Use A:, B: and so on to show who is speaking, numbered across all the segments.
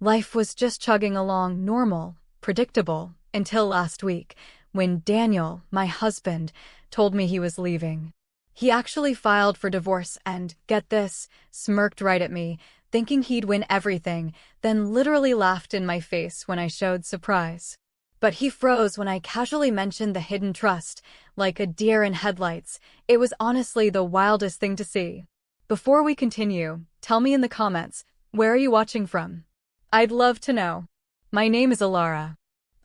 A: Life was just chugging along normal, predictable, until last week, when Daniel, my husband, told me he was leaving. He actually filed for divorce and, get this, smirked right at me, thinking he'd win everything, then literally laughed in my face when I showed surprise. But he froze when I casually mentioned the hidden trust, like a deer in headlights. It was honestly the wildest thing to see. Before we continue, tell me in the comments, where are you watching from? I'd love to know. My name is Alara.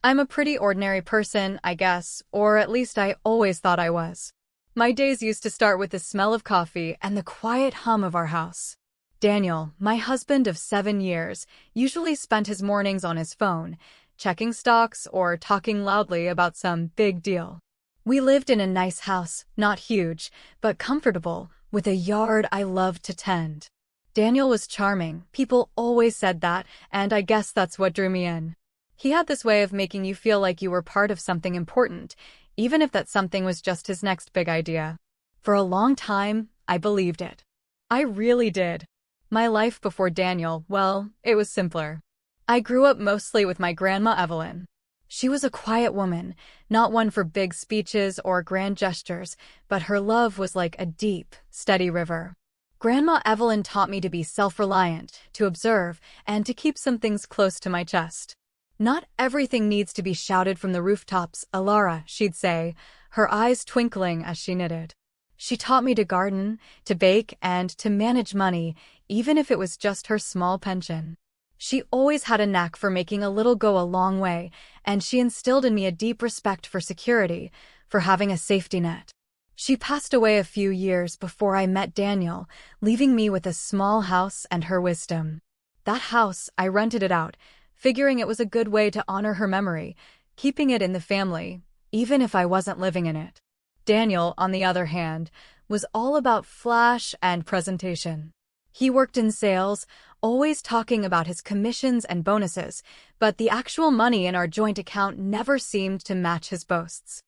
A: I'm a pretty ordinary person, I guess, or at least I always thought I was. My days used to start with the smell of coffee and the quiet hum of our house. Daniel, my husband of 7 years, usually spent his mornings on his phone, checking stocks or talking loudly about some big deal. We lived in a nice house, not huge, but comfortable, with a yard I loved to tend. Daniel was charming, people always said that, and I guess that's what drew me in. He had this way of making you feel like you were part of something important, even if that something was just his next big idea. For a long time, I believed it. I really did. My life before Daniel, well, it was simpler. I grew up mostly with my grandma Evelyn. She was a quiet woman, not one for big speeches or grand gestures, but her love was like a deep, steady river. Grandma Evelyn taught me to be self-reliant, to observe, and to keep some things close to my chest. Not everything needs to be shouted from the rooftops, Alara, she'd say, her eyes twinkling as she knitted. She taught me to garden, to bake, and to manage money, even if it was just her small pension. She always had a knack for making a little go a long way, and she instilled in me a deep respect for security, for having a safety net. She passed away a few years before I met Daniel, leaving me with a small house and her wisdom. That house, I rented it out, figuring it was a good way to honor her memory, keeping it in the family, even if I wasn't living in it. Daniel, on the other hand, was all about flash and presentation. He worked in sales, always talking about his commissions and bonuses, but the actual money in our joint account never seemed to match his boasts.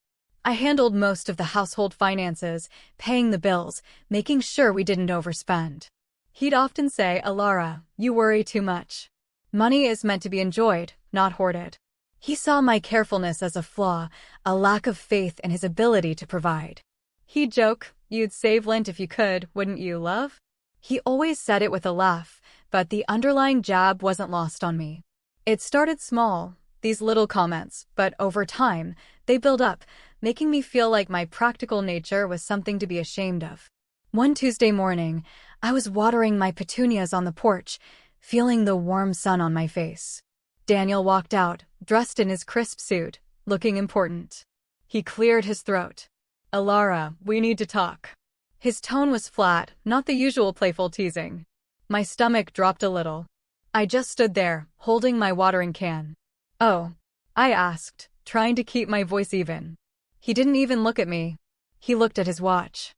A: I handled most of the household finances, paying the bills, making sure we didn't overspend. He'd often say, Alara, you worry too much. Money is meant to be enjoyed, not hoarded. He saw my carefulness as a flaw, a lack of faith in his ability to provide. He'd joke, you'd save lint if you could, wouldn't you, love? He always said it with a laugh, but the underlying jab wasn't lost on me. It started small, these little comments, but over time, they built up, making me feel like my practical nature was something to be ashamed of. One Tuesday morning, I was watering my petunias on the porch, feeling the warm sun on my face. Daniel walked out, dressed in his crisp suit, looking important. He cleared his throat. Alara, we need to talk. His tone was flat, not the usual playful teasing. My stomach dropped a little. I just stood there, holding my watering can. Oh, I asked, trying to keep my voice even. He didn't even look at me. He looked at his watch.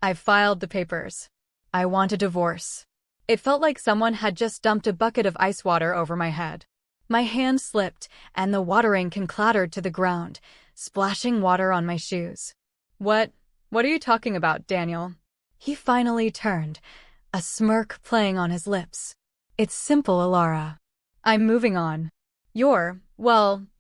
A: I've filed the papers. I want a divorce. It felt like someone had just dumped a bucket of ice water over my head. My hand slipped, and the watering can clattered to the ground, splashing water on my shoes. What are you talking about, Daniel? He finally turned, a smirk playing on his lips. It's simple, Alara. I'm moving on. You're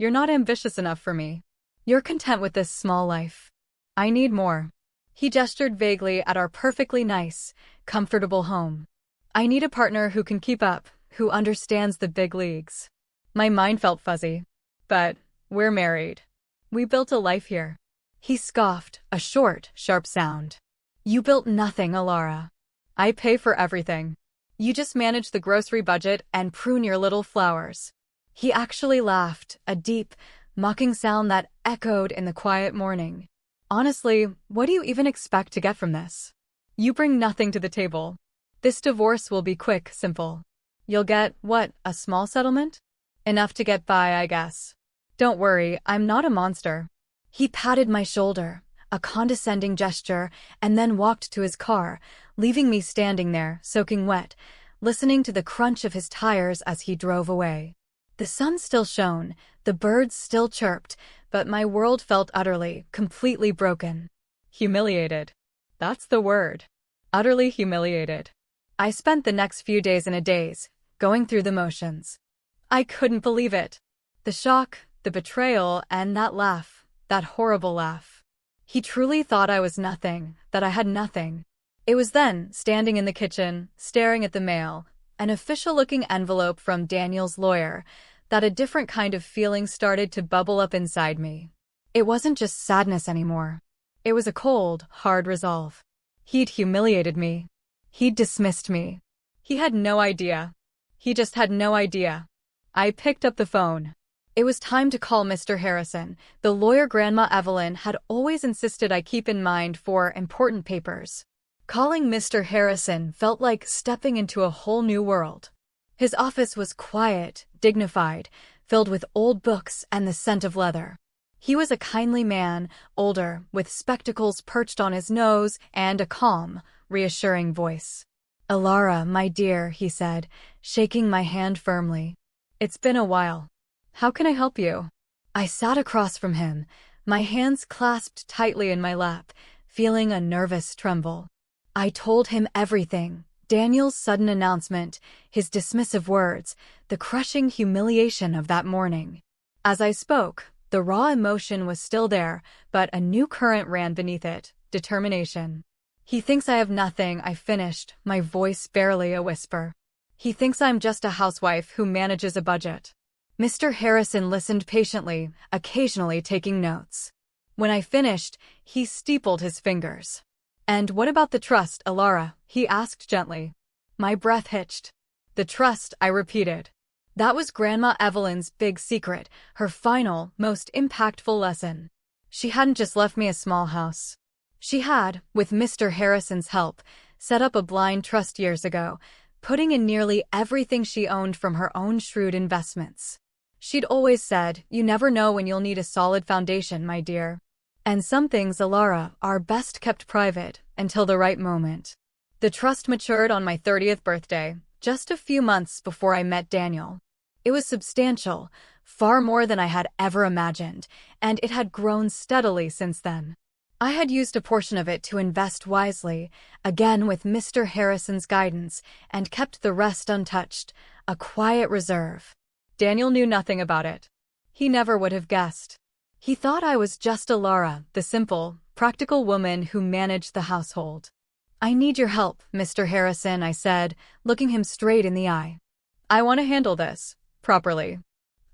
A: not ambitious enough for me. You're content with this small life. I need more. He gestured vaguely at our perfectly nice, comfortable home. I need a partner who can keep up, who understands the big leagues. My mind felt fuzzy. But we're married. We built a life here. He scoffed, a short, sharp sound. You built nothing, Alara. I pay for everything. You just manage the grocery budget and prune your little flowers. He actually laughed, a deep, mocking sound that echoed in the quiet morning. Honestly, what do you even expect to get from this? You bring nothing to the table. This divorce will be quick, simple. You'll get, a small settlement? Enough to get by, I guess. Don't worry, I'm not a monster. He patted my shoulder, a condescending gesture, and then walked to his car, leaving me standing there, soaking wet, listening to the crunch of his tires as he drove away. The sun still shone, the birds still chirped, but my world felt utterly, completely broken. Humiliated. That's the word. Utterly humiliated. I spent the next few days in a daze, going through the motions. I couldn't believe it. The shock, the betrayal, and that laugh, that horrible laugh. He truly thought I was nothing, that I had nothing. It was then, standing in the kitchen, staring at the mail, an official-looking envelope from Daniel's lawyer, that a different kind of feeling started to bubble up inside me. It wasn't just sadness anymore. It was a cold, hard resolve. He'd humiliated me. He'd dismissed me. He had no idea. He just had no idea. I picked up the phone. It was time to call Mr. Harrison, the lawyer Grandma Evelyn had always insisted I keep in mind for important papers. Calling Mr. Harrison felt like stepping into a whole new world. His office was quiet, dignified, filled with old books and the scent of leather. He was a kindly man, older, with spectacles perched on his nose and a calm, reassuring voice. "Alara, my dear," he said, shaking my hand firmly. "It's been a while. How can I help you?" I sat across from him, my hands clasped tightly in my lap, feeling a nervous tremble. I told him everything, Daniel's sudden announcement, his dismissive words, the crushing humiliation of that morning. As I spoke, the raw emotion was still there, but a new current ran beneath it, determination. "He thinks I have nothing," I finished, my voice barely a whisper. "He thinks I'm just a housewife who manages a budget." Mr. Harrison listened patiently, occasionally taking notes. When I finished, he steepled his fingers. "And what about the trust, Alara?" he asked gently. My breath hitched. "The trust," I repeated. That was Grandma Evelyn's big secret, her final, most impactful lesson. She hadn't just left me a small house. She had, with Mr. Harrison's help, set up a blind trust years ago, putting in nearly everything she owned from her own shrewd investments. She'd always said, "You never know when you'll need a solid foundation, my dear." And some things, Alara, are best kept private until the right moment. The trust matured on my 30th birthday, just a few months before I met Daniel. It was substantial, far more than I had ever imagined, and it had grown steadily since then. I had used a portion of it to invest wisely, again with Mr. Harrison's guidance, and kept the rest untouched, a quiet reserve. Daniel knew nothing about it. He never would have guessed. He thought I was just Alara, the simple, practical woman who managed the household. "I need your help, Mr. Harrison," I said, looking him straight in the eye. "I want to handle this properly.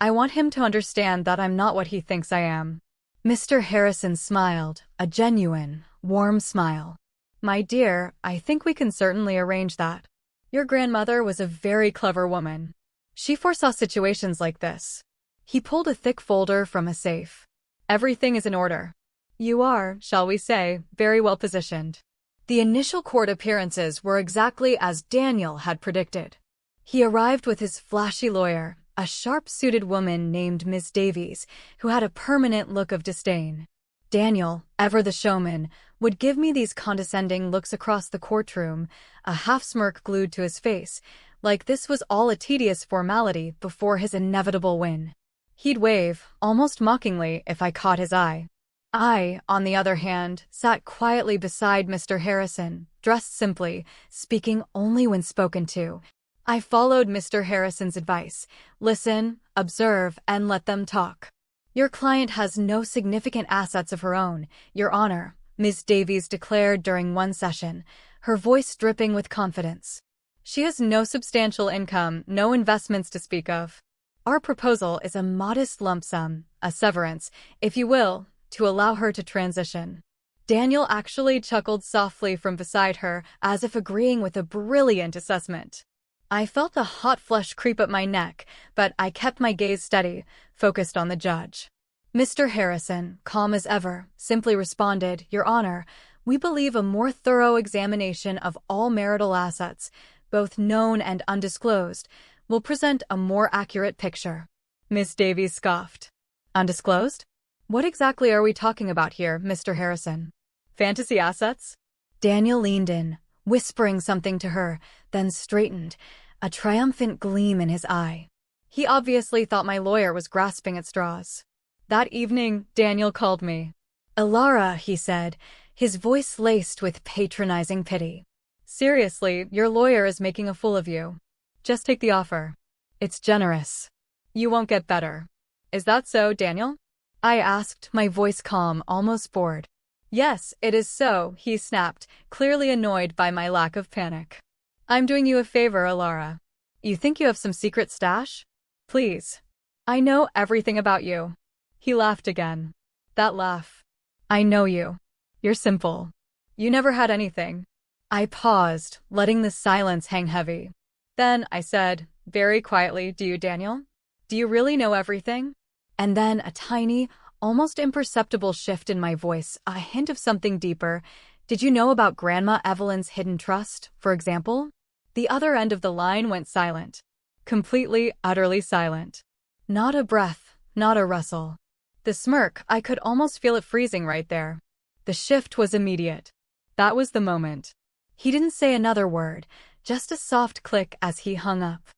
A: I want him to understand that I'm not what he thinks I am." Mr. Harrison smiled, a genuine, warm smile. "My dear, I think we can certainly arrange that. Your grandmother was a very clever woman. She foresaw situations like this." He pulled a thick folder from a safe. "Everything is in order. You are, shall we say, very well positioned." The initial court appearances were exactly as Daniel had predicted. He arrived with his flashy lawyer, a sharp-suited woman named Miss Davies, who had a permanent look of disdain. Daniel, ever the showman, would give me these condescending looks across the courtroom, a half-smirk glued to his face, like this was all a tedious formality before his inevitable win. He'd wave, almost mockingly, if I caught his eye. I, on the other hand, sat quietly beside Mr. Harrison, dressed simply, speaking only when spoken to. I followed Mr. Harrison's advice: listen, observe, and let them talk. "Your client has no significant assets of her own, Your Honor," Ms. Davies declared during one session, her voice dripping with confidence. "She has no substantial income, no investments to speak of. Our proposal is a modest lump sum, a severance, if you will, to allow her to transition." Daniel actually chuckled softly from beside her, as if agreeing with a brilliant assessment. I felt a hot flush creep up my neck, but I kept my gaze steady, focused on the judge. Mr. Harrison, calm as ever, simply responded, "Your Honor, we believe a more thorough examination of all marital assets, both known and undisclosed, will present a more accurate picture." Miss Davies scoffed. "Undisclosed? What exactly are we talking about here, Mr. Harrison? Fantasy assets?" Daniel leaned in, whispering something to her, then straightened, a triumphant gleam in his eye. He obviously thought my lawyer was grasping at straws. That evening, Daniel called me. "Alara," he said, his voice laced with patronizing pity. "Seriously, your lawyer is making a fool of you. Just take the offer. It's generous. You won't get better. Is that so, Daniel? I asked, my voice calm, almost bored. Yes, it is so, he snapped, clearly annoyed by my lack of panic. I'm doing you a favor, Alara. You think you have some secret stash? Please. I know everything about you. He laughed again. That laugh. I know you. You're simple. You never had anything. I paused, letting the silence hang heavy. Then I said, very quietly, do you, Daniel? Do you really know everything? And then a tiny, almost imperceptible shift in my voice, a hint of something deeper. Did you know about Grandma Evelyn's hidden trust, for example? The other end of the line went silent. Completely, utterly silent. Not a breath, not a rustle. The smirk, I could almost feel it freezing right there. The shift was immediate. That was the moment. He didn't say another word, just a soft click as he hung up.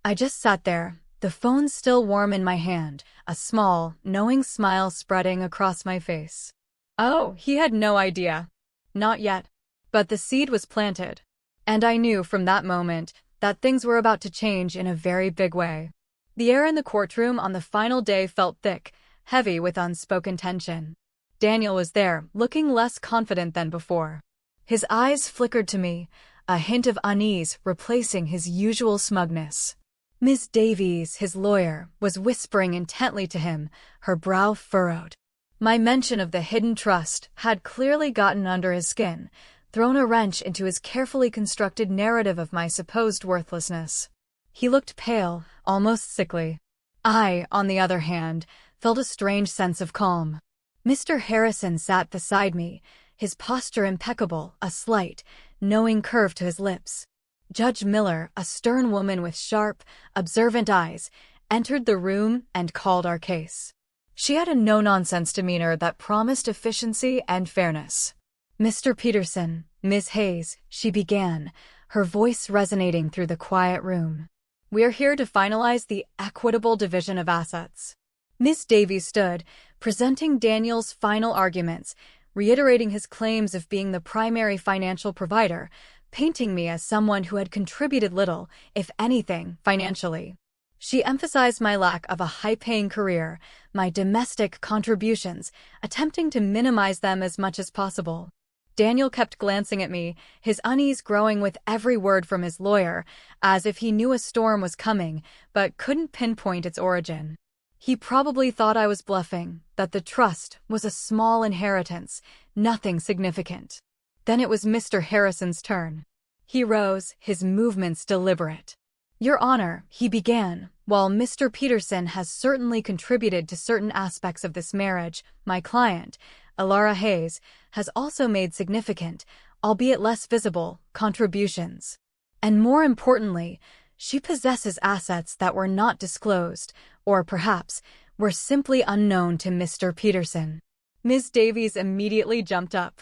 A: I just sat there, the phone still warm in my hand, a small, knowing smile spreading across my face. Oh, he had no idea. Not yet. But the seed was planted. And I knew from that moment that things were about to change in a very big way. The air in the courtroom on the final day felt thick, heavy with unspoken tension. Daniel was there, looking less confident than before. His eyes flickered to me, a hint of unease replacing his usual smugness. Miss Davies, his lawyer, was whispering intently to him, her brow furrowed. My mention of the hidden trust had clearly gotten under his skin, thrown a wrench into his carefully constructed narrative of my supposed worthlessness. He looked pale, almost sickly. I, on the other hand, felt a strange sense of calm. Mr. Harrison sat beside me, his posture impeccable, a slight, knowing curve to his lips. Judge Miller, a stern woman with sharp, observant eyes, entered the room and called our case. She had a no-nonsense demeanor that promised efficiency and fairness. Mr. Peterson, Ms. Hayes, she began, her voice resonating through the quiet room. We are here to finalize the equitable division of assets. Miss Davies stood, presenting Daniel's final arguments, reiterating his claims of being the primary financial provider, painting me as someone who had contributed little, if anything, financially. She emphasized my lack of a high-paying career, my domestic contributions, attempting to minimize them as much as possible. Daniel kept glancing at me, his unease growing with every word from his lawyer, as if he knew a storm was coming, but couldn't pinpoint its origin. He probably thought I was bluffing, that the trust was a small inheritance, nothing significant. Then it was Mr. Harrison's turn. He rose, his movements deliberate. Your Honor, he began, while Mr. Peterson has certainly contributed to certain aspects of this marriage, my client, Alara Hayes, has also made significant, albeit less visible, contributions. And more importantly, she possesses assets that were not disclosed, or perhaps were simply unknown to Mr. Peterson. Ms. Davies immediately jumped up.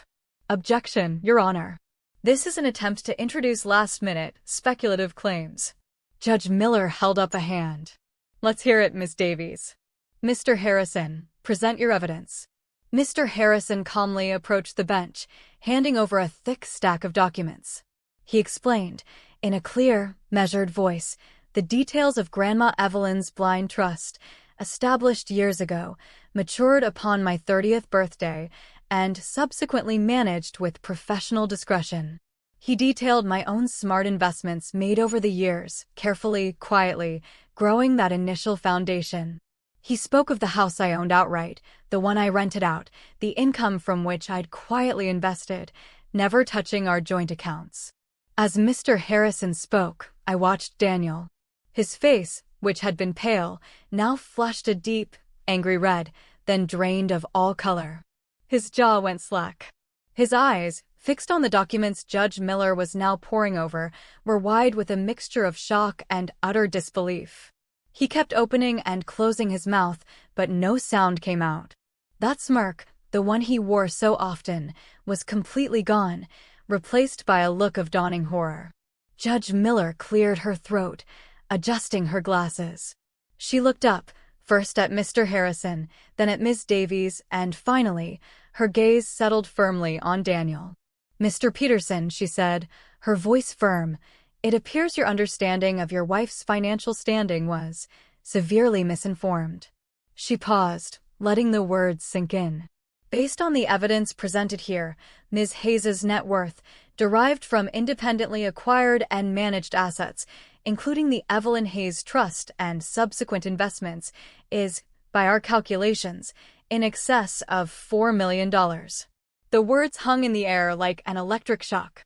A: Objection, Your Honor. This is an attempt to introduce last-minute, speculative claims. Judge Miller held up a hand. Let's hear it, Ms. Davies. Mr. Harrison, present your evidence. Mr. Harrison calmly approached the bench, handing over a thick stack of documents. He explained, in a clear, measured voice, the details of Grandma Evelyn's blind trust, established years ago, matured upon my 30th birthday, and subsequently managed with professional discretion. He detailed my own smart investments made over the years, carefully, quietly, growing that initial foundation. He spoke of the house I owned outright, the one I rented out, the income from which I'd quietly invested, never touching our joint accounts. As Mr. Harrison spoke, I watched Daniel. His face, which had been pale, now flushed a deep, angry red, then drained of all color. His jaw went slack. His eyes, fixed on the documents Judge Miller was now poring over, were wide with a mixture of shock and utter disbelief. He kept opening and closing his mouth, but no sound came out. That smirk, the one he wore so often, was completely gone, replaced by a look of dawning horror. Judge Miller cleared her throat, adjusting her glasses. She looked up, first at Mr. Harrison, then at Miss Davies, and finally, her gaze settled firmly on Daniel. Mr. Peterson, she said, her voice firm, It appears your understanding of your wife's financial standing was severely misinformed. She paused, letting the words sink in. Based on the evidence presented here, Ms. Hayes's net worth, derived from independently acquired and managed assets, including the Evelyn Hayes Trust and subsequent investments, is, by our calculations, in excess of $4 million. The words hung in the air like an electric shock.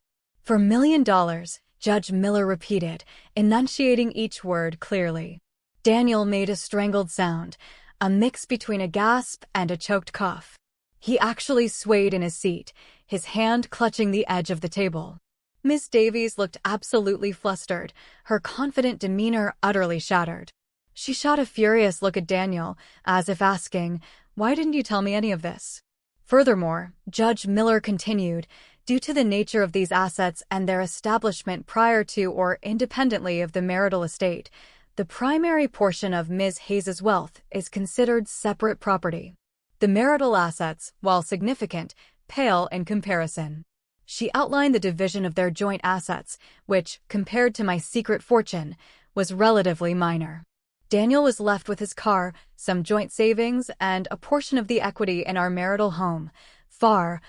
A: $4 million, Judge Miller repeated, enunciating each word clearly. Daniel made a strangled sound, a mix between a gasp and a choked cough. He actually swayed in his seat, his hand clutching the edge of the table. Miss Davies looked absolutely flustered, her confident demeanor utterly shattered. She shot a furious look at Daniel, as if asking, "Why didn't you tell me any of this?" Furthermore, Judge Miller continued, due to the nature of these assets and their establishment prior to or independently of the marital estate, the primary portion of Ms. Hayes's wealth is considered separate property. The marital assets, while significant, pale in comparison. She outlined the division of their joint assets, which, compared to my secret fortune, was relatively minor. Daniel was left with his car, some joint savings, and a portion of the equity in our marital home, far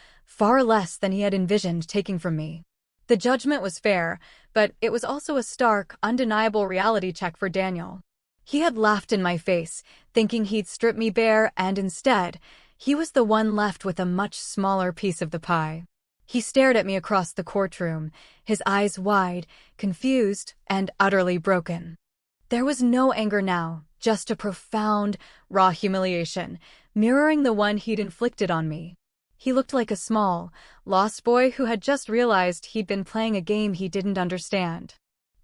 A: less than he had envisioned taking from me. The judgment was fair, but it was also a stark, undeniable reality check for Daniel. He had laughed in my face, thinking he'd strip me bare, and instead, he was the one left with a much smaller piece of the pie. He stared at me across the courtroom, his eyes wide, confused, and utterly broken. There was no anger now, just a profound, raw humiliation, mirroring the one he'd inflicted on me. He looked like a small, lost boy who had just realized he'd been playing a game he didn't understand.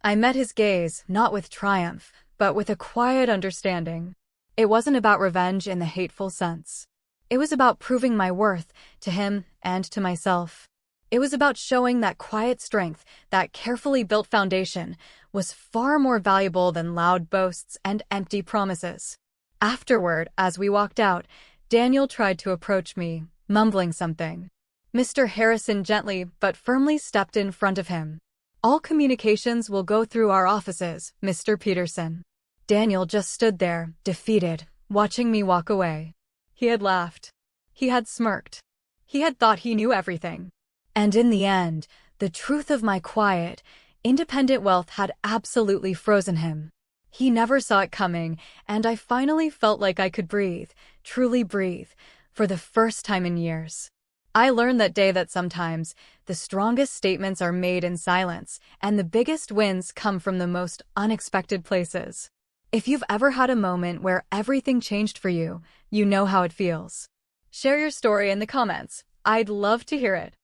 A: I met his gaze, not with triumph, but with a quiet understanding. It wasn't about revenge in the hateful sense. It was about proving my worth to him and to myself. It was about showing that quiet strength, that carefully built foundation, was far more valuable than loud boasts and empty promises. Afterward, as we walked out, Daniel tried to approach me, mumbling something. Mr. Harrison gently but firmly stepped in front of him. "All communications will go through our offices, Mr. Peterson." Daniel just stood there, defeated, watching me walk away. He had laughed. He had smirked. He had thought he knew everything. And in the end, the truth of my quiet, independent wealth had absolutely frozen him. He never saw it coming, and I finally felt like I could breathe, truly breathe, for the first time in years. I learned that day that sometimes the strongest statements are made in silence, and the biggest wins come from the most unexpected places. If you've ever had a moment where everything changed for you, you know how it feels. Share your story in the comments. I'd love to hear it.